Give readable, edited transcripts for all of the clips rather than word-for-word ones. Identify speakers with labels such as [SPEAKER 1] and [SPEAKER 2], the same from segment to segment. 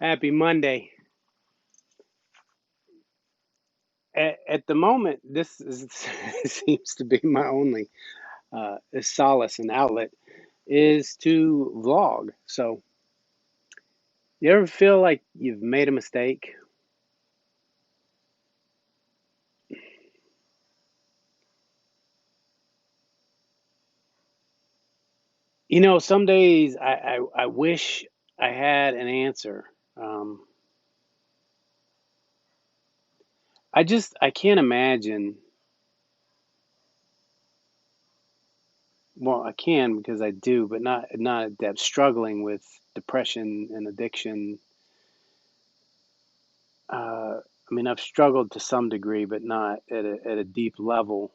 [SPEAKER 1] Happy Monday. At the moment, seems to be my only solace and outlet is to vlog. So, you ever feel like you've made a mistake? Some days I wish I had an answer. Um, I can't imagine. Well, I can because I do, but not at depth. Struggling with depression and addiction. I mean, I've struggled to some degree, but not at a deep level,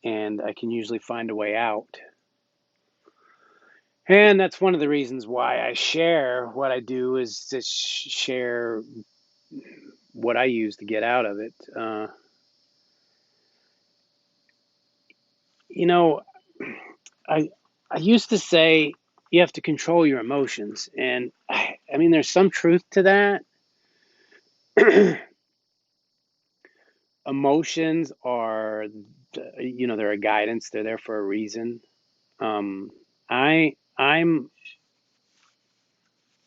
[SPEAKER 1] and I can usually find a way out. And that's one of the reasons why I share what I do is to share what I use to get out of it. You know, I I used to say you have to control your emotions, and I mean, there's some truth to that. Emotions are, they're a guidance. They're there for a reason. I'm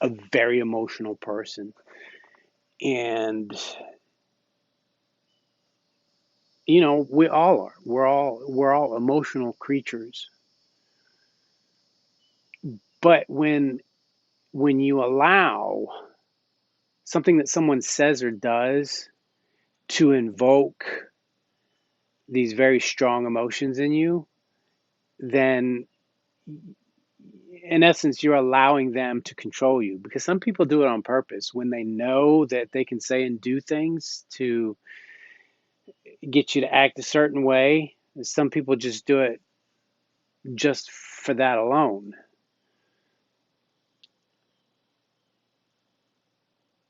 [SPEAKER 1] a very emotional person, and we all are. We're all emotional creatures. But when you allow something that someone says or does to invoke these very strong emotions in you, then in essence you're allowing them to control you, because some people do it on purpose when they know that they can say and do things to get you to act a certain way. Some people just do it just for that alone.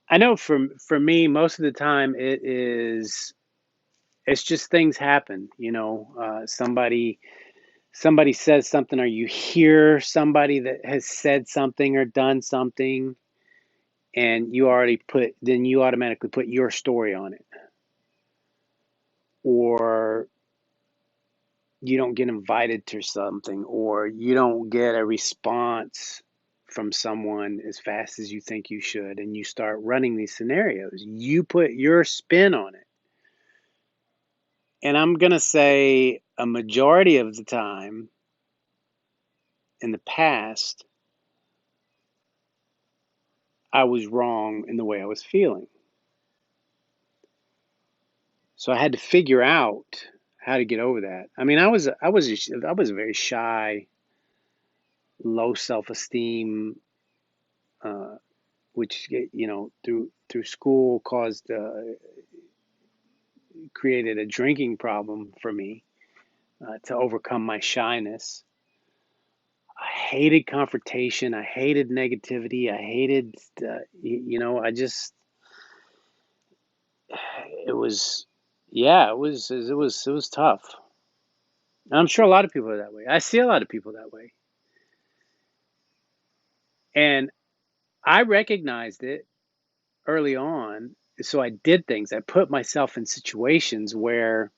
[SPEAKER 1] I know for me, most of the time it's just things happen. Somebody says something, or you hear somebody that has said something or done something, and you automatically put your story on it, or you don't get invited to something, or you don't get a response from someone as fast as you think you should, and you start running these scenarios. You put your spin on it. And I'm going to say a majority of the time in the past, I was wrong in the way I was feeling. So I had to figure out how to get over that. I mean, I was a very shy, low self-esteem, uh, which through school created a drinking problem for me, to overcome my shyness. I hated confrontation. I hated negativity. I hated, I just, it was, yeah, it was tough. And I'm sure a lot of people are that way. I see a lot of people that way. And I recognized it early on. So I did things. I put myself in situations where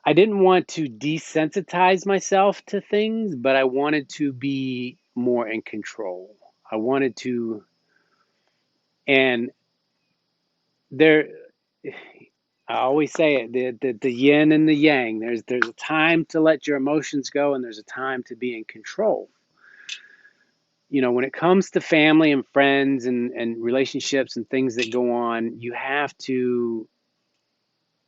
[SPEAKER 1] I didn't want to desensitize myself to things, but I wanted to be more in control. I wanted to, and there, I always say it, the yin and the yang. There's a time to let your emotions go, and there's a time to be in control. When it comes to family and friends and relationships and things that go on, you have to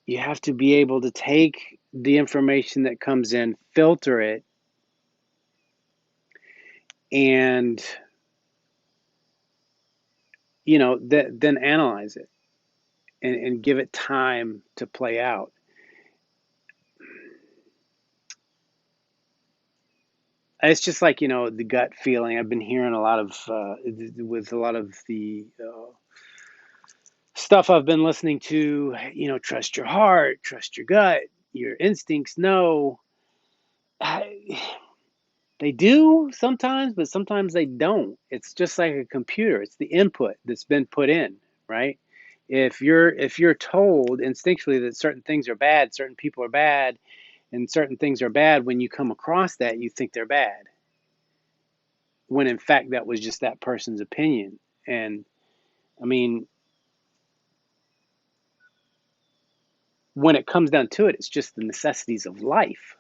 [SPEAKER 1] be able to take the information that comes in, filter it, and then analyze it, and give it time to play out. It's just like, the gut feeling. I've been hearing a lot of, with a lot of the stuff I've been listening to, trust your heart, trust your gut, your instincts know. I, They do sometimes, but sometimes they don't. It's just like a computer. It's the input that's been put in, right? If you're told instinctually that certain things are bad, certain people are bad, and certain things are bad, when you come across that, you think they're bad, when in fact that was just that person's opinion. And I mean, when it comes down to it, it's just the necessities of life.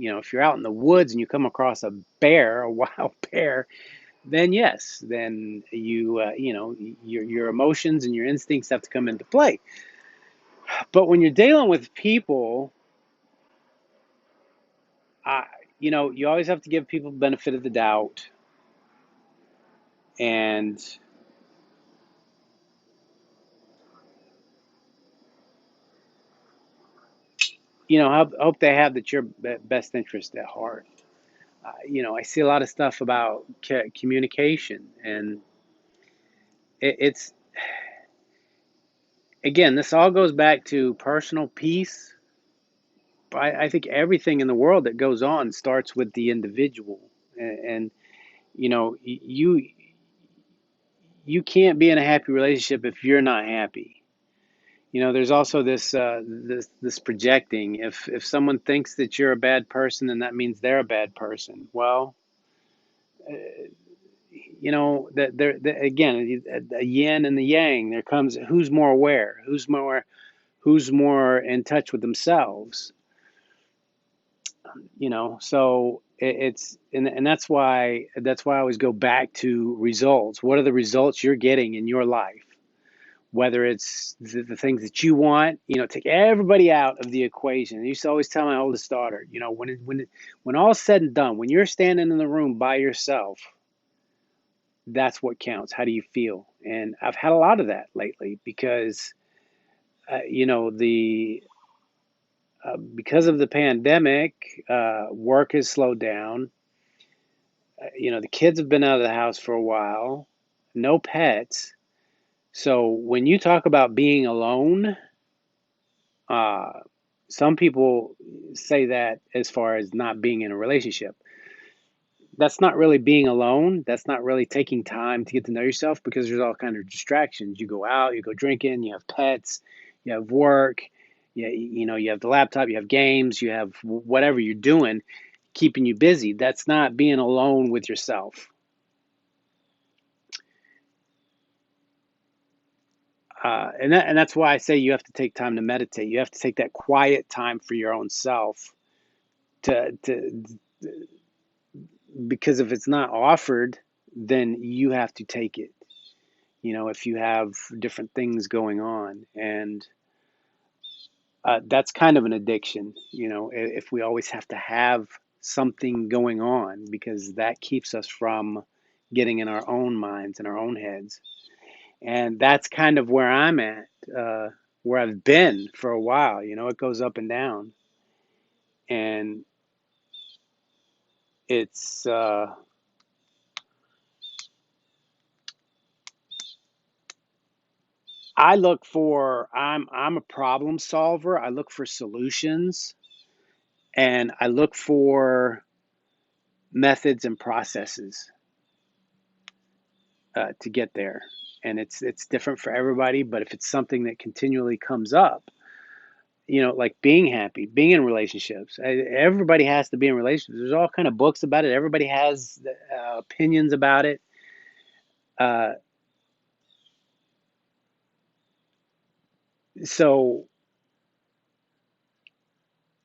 [SPEAKER 1] If you're out in the woods and you come across a bear, a wild bear, then yes, then your emotions and your instincts have to come into play. But when you're dealing with people, I, you always have to give people benefit of the doubt, and hope they have that your best interest at heart. I see a lot of stuff about communication, and it's again, this all goes back to personal peace. I think everything in the world that goes on starts with the individual, and you can't be in a happy relationship if you're not happy. There's also this projecting. If someone thinks that you're a bad person, then that means they're a bad person. Well, that again, a yin and the yang. There comes who's more aware, who's more in touch with themselves. So it's and that's why I always go back to results. What are the results you're getting in your life? Whether it's the things that you want, take everybody out of the equation. I used to always tell my oldest daughter, when all's said and done, when you're standing in the room by yourself, that's what counts. How do you feel? And I've had a lot of that lately because, the because of the pandemic, work has slowed down. The kids have been out of the house for a while, no pets. So when you talk about being alone, uh, some people say that as far as not being in a relationship. That's not really being alone. That's not really taking time to get to know yourself because there's all kind of distractions. You go out, you go drinking, you have pets, you have work, you have the laptop, you have games, you have whatever you're doing, keeping you busy. That's not being alone with yourself. And that's why I say you have to take time to meditate. You have to take that quiet time for your own self to because if it's not offered, then you have to take it. If you have different things going on, and that's kind of an addiction. If we always have to have something going on, because that keeps us from getting in our own minds and our own heads. And that's kind of where I'm at, where I've been for a while. It goes up and down, and it's I'm a problem solver. I look for solutions, and I look for methods and processes to get there. And it's different for everybody, but if it's something that continually comes up, like being happy, being in relationships, everybody has to be in relationships. There's all kind of books about it. Everybody has opinions about it. Uh, so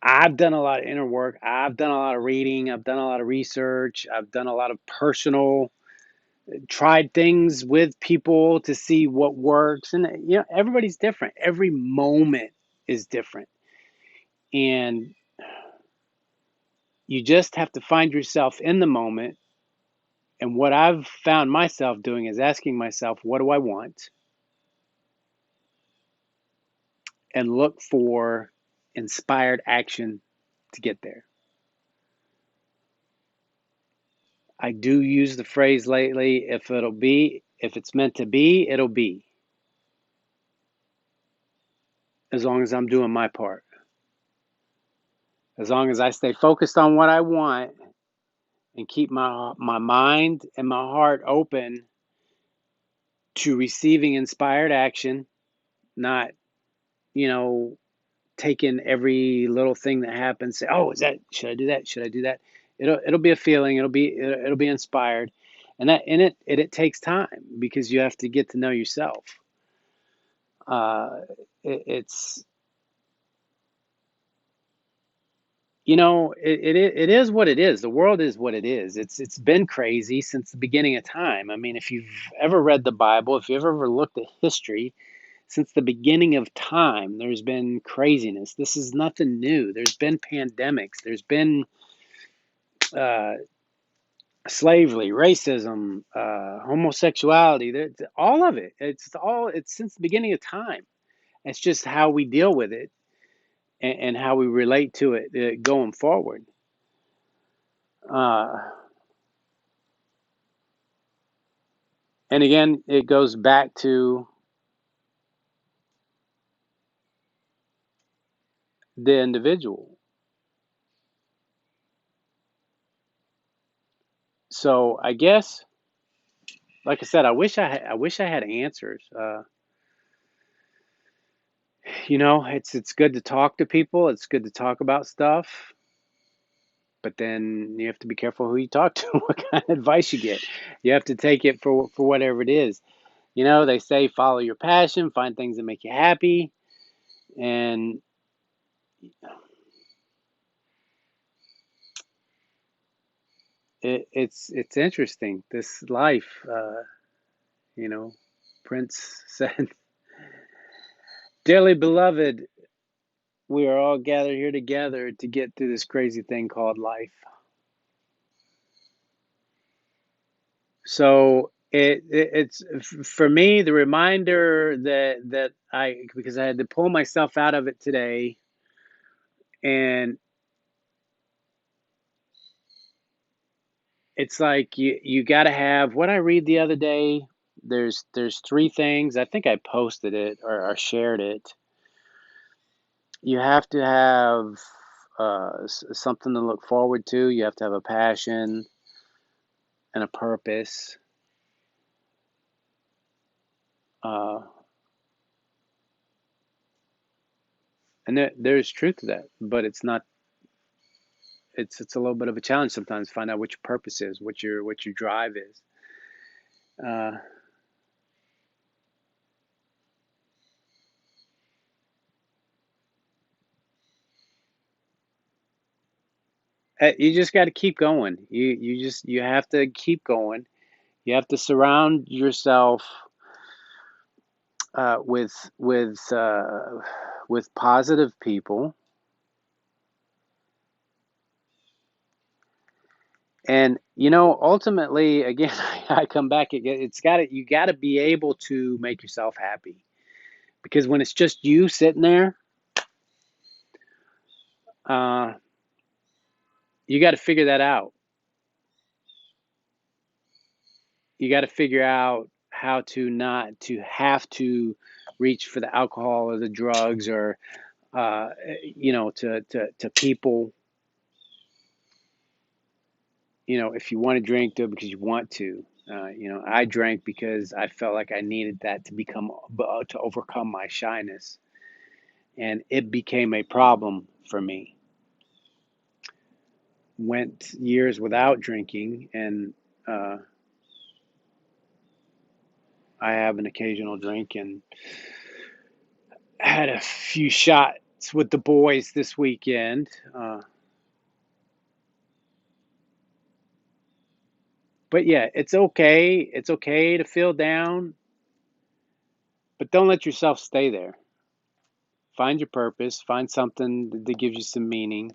[SPEAKER 1] I've done a lot of inner work. I've done a lot of reading. I've done a lot of research. I've done a lot of personal, tried things with people to see what works. And, everybody's different. Every moment is different. And you just have to find yourself in the moment. And what I've found myself doing is asking myself, what do I want? And look for inspired action to get there. I do use the phrase lately, if it's meant to be, it'll be, as long as I'm doing my part. As long as I stay focused on what I want and keep my mind and my heart open to receiving inspired action, not, you know, taking every little thing that happens, say, "Oh, is that should I do that? Should I do that?" It'll be a feeling. It'll be inspired, and it takes time because you have to get to know yourself. Uh, it's it is what it is. The world is what it is. It's been crazy since the beginning of time. I mean, if you've ever read the Bible, if you've ever looked at history, since the beginning of time, there's been craziness. This is nothing new. There's been pandemics. There's been uh, slavery, racism, homosexuality. All of it. It's since the beginning of time. It's just how we deal with it and how we relate to it going forward. Uh, and again, it goes back to the individual. So I guess, like I said, I wish I had answers. It's good to talk to people. It's good to talk about stuff, but then you have to be careful who you talk to, what kind of advice you get. You have to take it for whatever it is. They say follow your passion, find things that make you happy, and it's interesting this life. You know, Prince said, "Dearly beloved, we are all gathered here together to get through this crazy thing called life." So it's for me the reminder that I because I had to pull myself out of it today, and it's like you got to have what I read the other day. There's three things. I think I posted it or shared it. You have to have something to look forward to. You have to have a passion and a purpose. Uh, and there's truth to that, but it's a little bit of a challenge sometimes to find out what your purpose is, what your drive is. Uh, you just got to keep going. You have to keep going. You have to surround yourself uh, with with uh, with positive people, and ultimately, again, I come back. You got to be able to make yourself happy because when it's just you sitting there, uh, you got to figure that out. You got to figure out how to not to have to reach for the alcohol or the drugs or to people. If you want to drink, do it because you want to. I drank because I felt like I needed that to overcome my shyness, and it became a problem for me. Went years without drinking, and uh, I have an occasional drink, and had a few shots with the boys this weekend. But yeah, it's okay. It's okay to feel down, but don't let yourself stay there. Find your purpose, find something that gives you some meaning,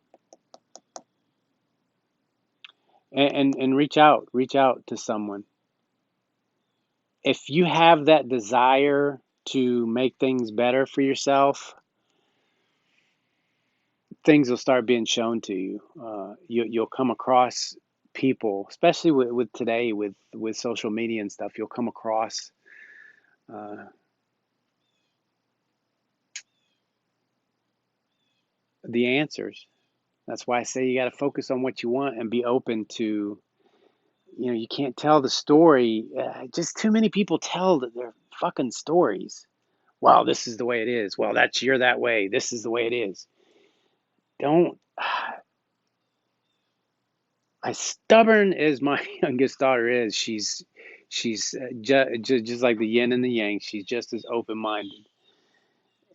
[SPEAKER 1] and reach out to someone. If you have that desire to make things better for yourself, things will start being shown to you. You'll come across people, especially with today with social media and stuff. You'll come across uh, the answers. That's why I say you got to focus on what you want and be open to you can't tell the story. Just too many people tell their fucking stories. Well, this is the way it is. Well, you're that way. This is the way it is. Don't. As stubborn as my youngest daughter is, she's just like the yin and the yang. She's just as open minded,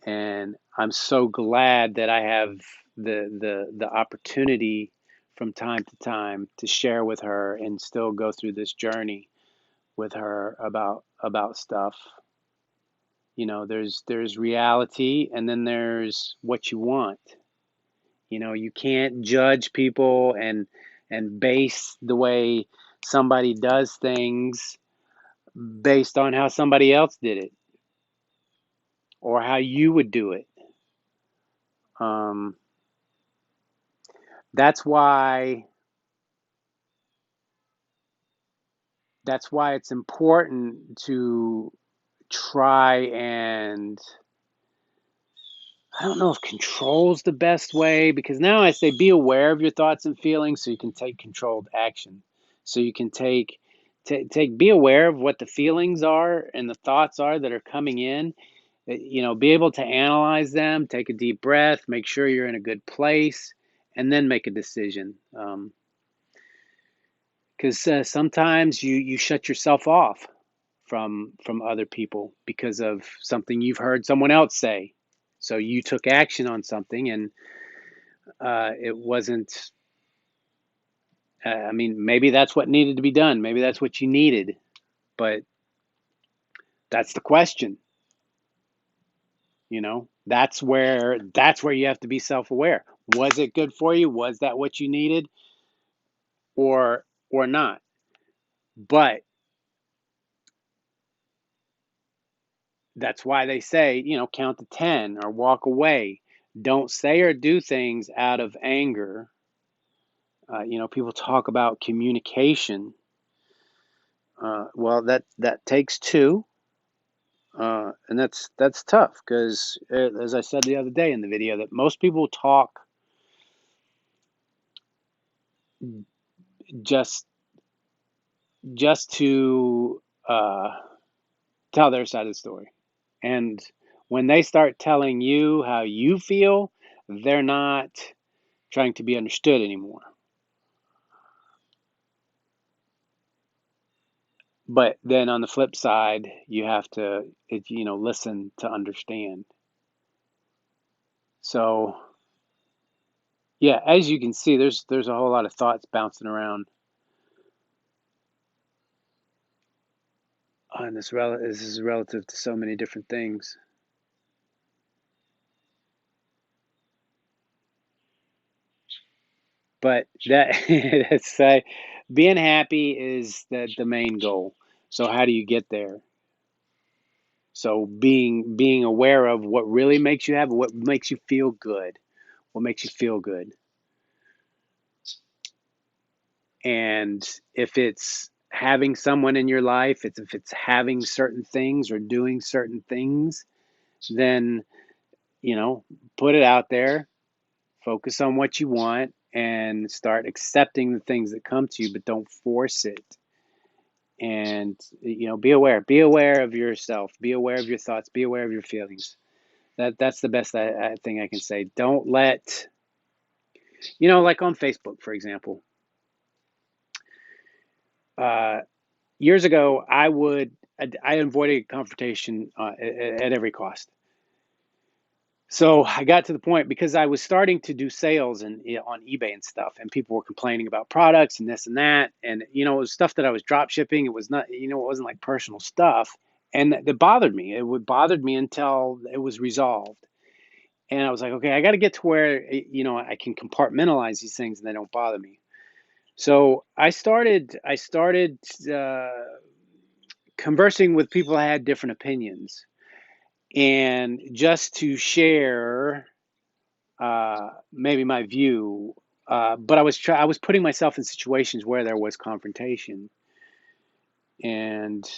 [SPEAKER 1] and I'm so glad that I have the opportunity from time to time to share with her and still go through this journey with her about stuff. There's reality, and then there's what you want. You can't judge people and base the way somebody does things based on how somebody else did it or how you would do it. Um, that's why that's why it's important to try and, I don't know if control's the best way, because now I say be aware of your thoughts and feelings so you can take controlled action. So you can be aware of what the feelings are and the thoughts are that are coming in. Be able to analyze them, take a deep breath, make sure you're in a good place, and then make a decision. Because sometimes you shut yourself off from other people because of something you've heard someone else say. So you took action on something, and it wasn't. I mean, maybe that's what needed to be done. Maybe that's what you needed, but that's the question. That's where you have to be self-aware. Was it good for you? Was that what you needed, or not? But that's why they say, count to 10 or walk away. Don't say or do things out of anger. People talk about communication. Well, that takes two, and that's tough because, as I said the other day in the video, that most people talk just just to tell their side of the story, and when they start telling you how you feel, they're not trying to be understood anymore. But then on the flip side, you have to, listen to understand. So yeah, as you can see, there's a whole lot of thoughts bouncing around on this. This is relative to so many different things. But that's being happy is the main goal. So how do you get there? So being aware of what really makes you happy, what makes you feel good, what makes you feel good. And if it's having someone in your life, if it's having certain things or doing certain things, then, put it out there, focus on what you want, and start accepting the things that come to you, but don't force it. And, be aware of yourself, be aware of your thoughts, be aware of your feelings. That's the best thing I can say. Don't let, like on Facebook, for example. Uh, Years ago, I avoided confrontation at every cost. So I got to the point because I was starting to do sales and on eBay and stuff, and people were complaining about products and this and that, and it was stuff that I was drop shipping. It was not, it wasn't like personal stuff, and that bothered me. It would bothered me until it was resolved, and I was like, okay, I got to get to where I can compartmentalize these things and they don't bother me. So I started conversing with people who had different opinions, and just to share maybe my view. But I was putting myself in situations where there was confrontation, and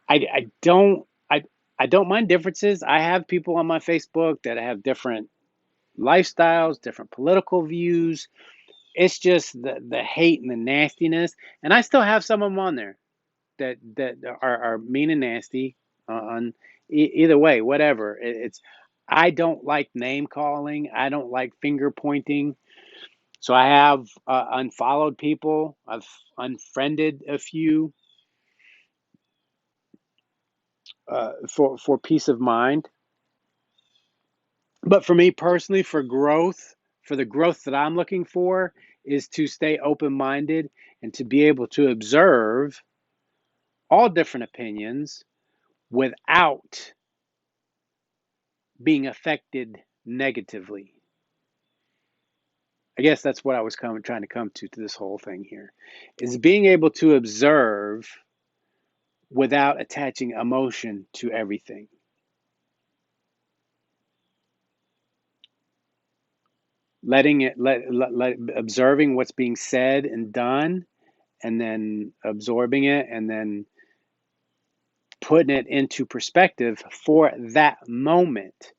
[SPEAKER 1] I don't I don't mind differences. I have people on my Facebook that have different lifestyles, different political views, it's just the hate and the nastiness. And I still have some of them on there that are mean and nasty. On either way, whatever. It's I don't like name calling. I don't like finger pointing. So I have unfollowed people. I've unfriended a few for peace of mind. But for me personally, for the growth that I'm looking for, is to stay open minded and to be able to observe all different opinions without being affected negatively. I guess that's what I was trying to come to this whole thing here, is being able to observe without attaching emotion to everything. Letting it observing what's being said and done, and then absorbing it, and then putting it into perspective for that moment.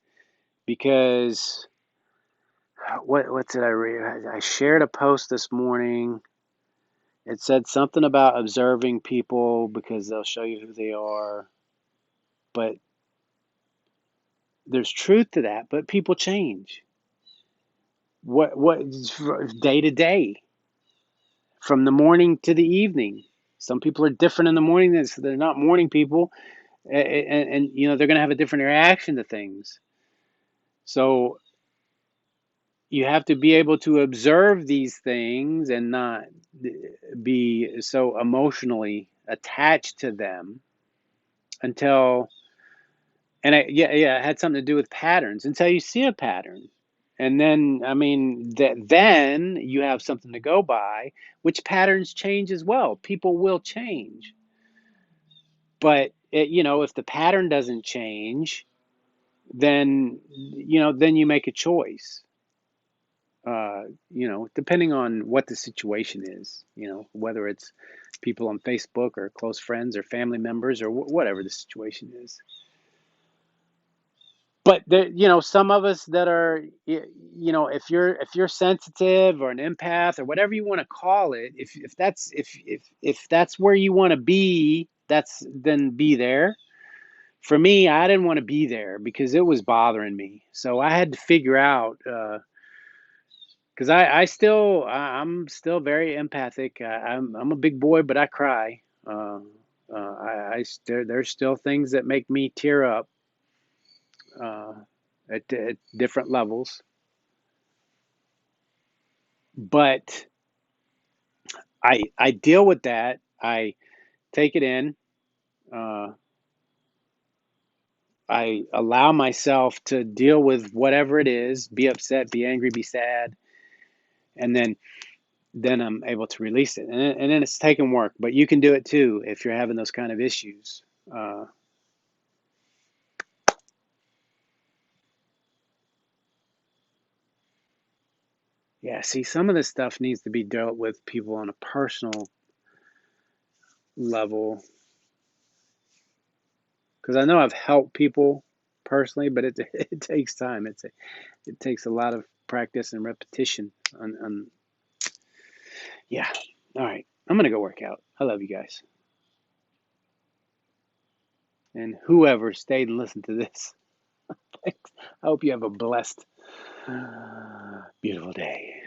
[SPEAKER 1] Because what did I read? I shared a post this morning. It said something about observing people because they'll show you who they are. But there's truth to that. But people change. What day to day, from the morning to the evening. Some people are different in the morning. They're not morning people, and you know they're going to have a different reaction to things. So you have to be able to observe these things and not be so emotionally attached to them until, yeah, it had something to do with patterns until you see a pattern. And then, I mean, then you have something to go by, which patterns change as well. People will change. But, if the pattern doesn't change, then, then you make a choice. Depending on what the situation is, whether it's people on Facebook or close friends or family members or whatever the situation is. But there, some of us that are, if you're sensitive or an empath or whatever you want to call it, if that's where you want to be, then be there. For me, I didn't want to be there because it was bothering me. So I had to figure out. Because I'm still very empathic. I'm a big boy, but I cry. There's still things that make me tear up uh, at different levels. But I deal with that. I take it in. Uh, I allow myself to deal with whatever it is. Be upset, be angry, be sad, and then I'm able to release it. And then it's taking work, but you can do it too if you're having those kind of issues. Yeah, see, some of this stuff needs to be dealt with people on a personal level because I know I've helped people personally, but it takes time. It takes a lot of practice and repetition. Yeah. All right, I'm gonna go work out. I love you guys, and whoever stayed and listened to this. Thanks. I hope you have a blessed, beautiful day.